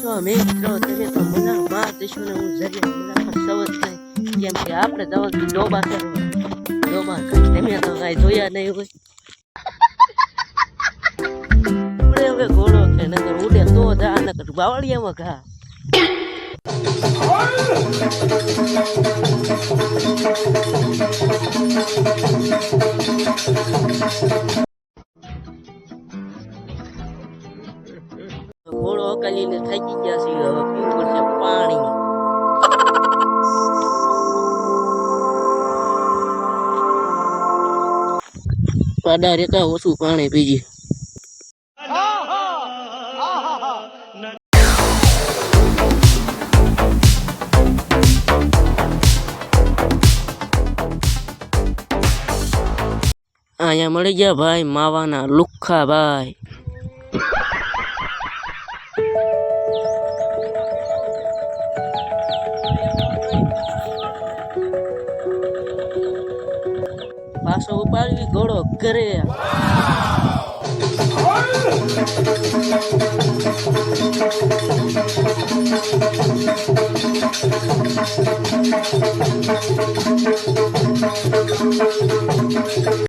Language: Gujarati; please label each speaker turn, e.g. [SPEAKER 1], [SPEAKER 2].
[SPEAKER 1] છો મિત્રો, તમે તો મને માં દેશો ને હું જરીએ મને સવત નહીં, કેમ કે આપણે દવા ડોબા ડોબા તમે તો કાંઈ જોયા નહીં હોય. ઉડે હવે ઘોડો કે નકર ઉડે તો જા નકર બાવળિયામાં ઘા. ઘોડો અકાલીને થાકી ગયા છે, હવે પીવું પડશે પાણી. પાડા રેતા ઓછું પાણી પીજી. અહીંયા મળી ગયા ભાઈ માવાના લુખ્ખા ભાઈ. પાછો ઉપાડવી ઘોડો ઘરે.